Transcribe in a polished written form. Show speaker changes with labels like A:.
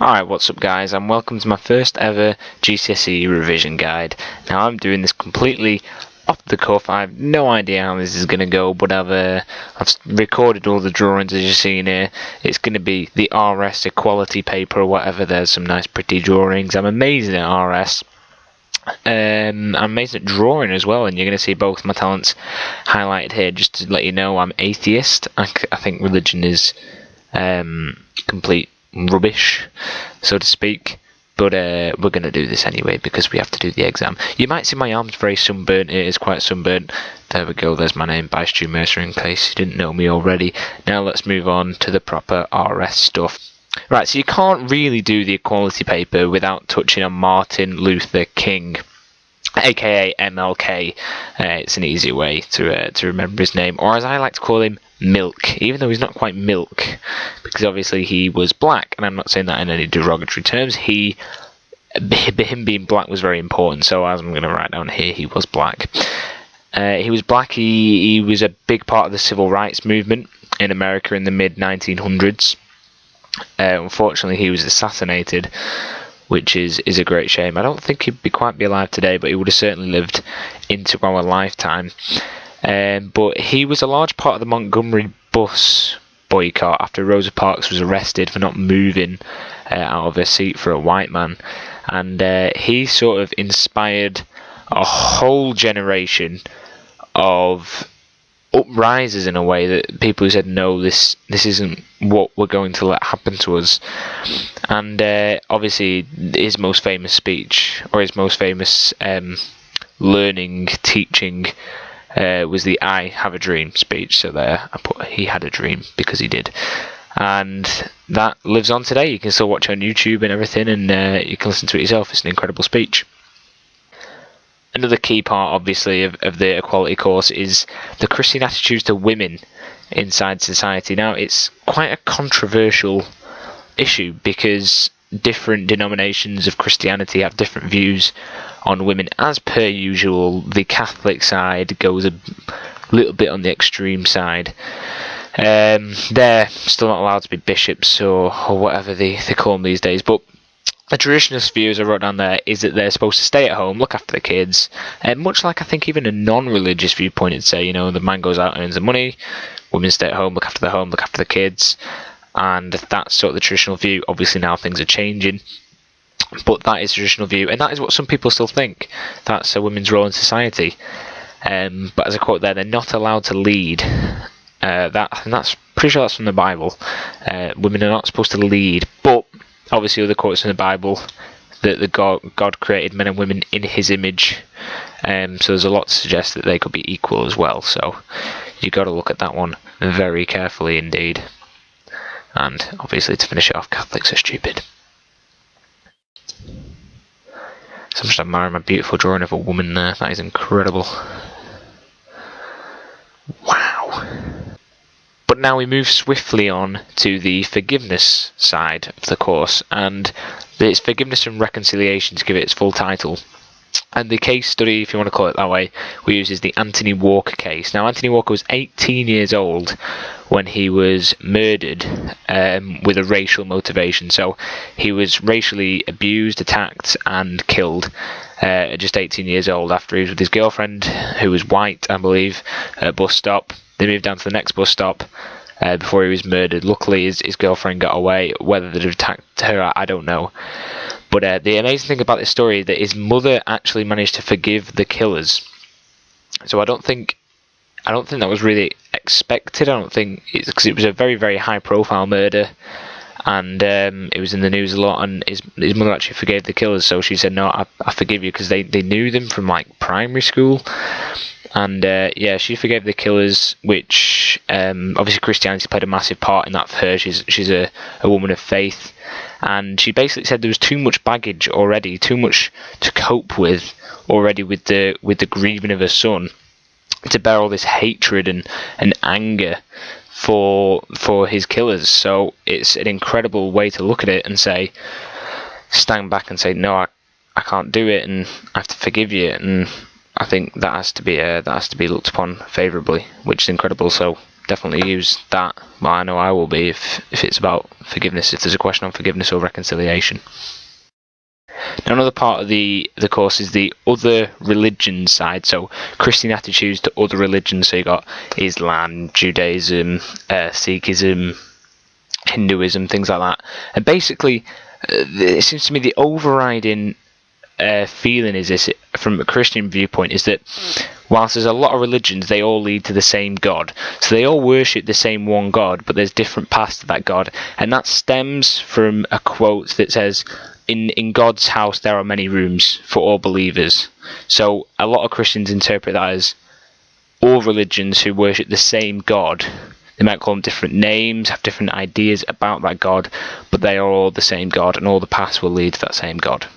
A: Alright, what's up guys, and welcome to my first ever GCSE revision guide. Now I'm doing this completely off the cuff. I have no idea how this is going to go, but I've recorded all the drawings as you've seen here. It's going to be the RS equality paper or whatever. There's some nice pretty drawings. I'm amazing at RS. I'm amazing at drawing as well, and you're going to see both my talents highlighted here. Just to let you know, I'm atheist. I think religion is complete rubbish, so to speak, but we're going to do this anyway because we have to do the exam. You might see my arms very sunburnt. It is quite sunburnt. There we go, there's my name, by Stu Mercer, in case you didn't know me already. Now let's move on to the proper RS stuff. Right, so you can't really do the equality paper without touching on Martin Luther King, aka MLK. It's an easy way to remember his name, or as I like to call him, Milk, even though he's not quite milk, because obviously he was black, and I'm not saying that in any derogatory terms. Him being black was very important, so as I'm going to write down here, he was black. He was black. He was a big part of the civil rights movement in America in the mid-1900s. Unfortunately, he was assassinated, which is a great shame. I don't think he'd quite be alive today, but he would have certainly lived into our lifetime. But he was a large part of the Montgomery bus boycott after Rosa Parks was arrested for not moving out of her seat for a white man. And he sort of inspired a whole generation of uprisers in a way, that people who said, no, this isn't what we're going to let happen to us. And obviously his most famous speech, or his most famous teaching was the "I have a dream" speech. So there I put he had a dream, because he did, and that lives on today. You can still watch it on YouTube and everything, and you can listen to it yourself. It's an incredible speech. Another key part, obviously, of the equality course is the Christian attitudes to women inside society. Now, it's quite a controversial issue because different denominations of Christianity have different views on women. As per usual, the Catholic side goes a little bit on the extreme side. They're still not allowed to be bishops or whatever they call them these days, but the traditionalist view, as I wrote down there, is that they're supposed to stay at home, look after the kids, much like I think even a non-religious viewpoint would say, the man goes out and earns the money, women stay at home, look after the home, look after the kids, and that's sort of the traditional view. Obviously now things are changing, but that is the traditional view, and that is what some people still think. That's a women's role in society. But as I quote there, they're not allowed to lead. And that's pretty sure that's from the Bible. Women are not supposed to lead, but obviously other quotes in the Bible that God created men and women in his image, so there's a lot to suggest that they could be equal as well. So you've got to look at that one very carefully indeed. And obviously, to finish it off, Catholics are stupid. So I'm just admiring my beautiful drawing of a woman there. That is incredible. Wow. But now we move swiftly on to the forgiveness side of the course, and it's forgiveness and reconciliation to give it its full title. And the case study, if you want to call it that way, we use is the Anthony Walker case. Now, Anthony Walker was 18 years old when he was murdered with a racial motivation. So he was racially abused, attacked, and killed at just 18 years old after he was with his girlfriend, who was white, I believe, at a bus stop. They moved down to the next bus stop before he was murdered. Luckily, his girlfriend got away. Whether they'd attacked her, I don't know. But the amazing thing about this story is that his mother actually managed to forgive the killers. So I don't think that was really expected. I don't think it's because it was a very, very high-profile murder, and it was in the news a lot. And his mother actually forgave the killers. So she said, "No, I forgive you," because they knew them from like primary school. And yeah, she forgave the killers, which obviously Christianity played a massive part in that for her. She's a woman of faith, and she basically said there was too much baggage already, too much to cope with already with the grieving of her son, to bear all this hatred and anger for his killers. So it's an incredible way to look at it and say, stand back and say, no, I can't do it, and I have to forgive you. And I think that has to be looked upon favourably, which is incredible. So definitely use that. Well, I know I will be if it's about forgiveness, if there's a question on forgiveness or reconciliation. Now, another part of the course is the other religion side, so Christian attitudes to other religions. So you got Islam, Judaism, Sikhism, Hinduism, things like that. And basically, it seems to me the overriding feeling is this, from a Christian viewpoint, is that whilst there's a lot of religions, they all lead to the same God. So they all worship the same one God, but there's different paths to that God. And that stems from a quote that says, in God's house there are many rooms for all believers. So a lot of Christians interpret that as all religions who worship the same God. They might call them different names, have different ideas about that God, but they are all the same God, and all the paths will lead to that same God.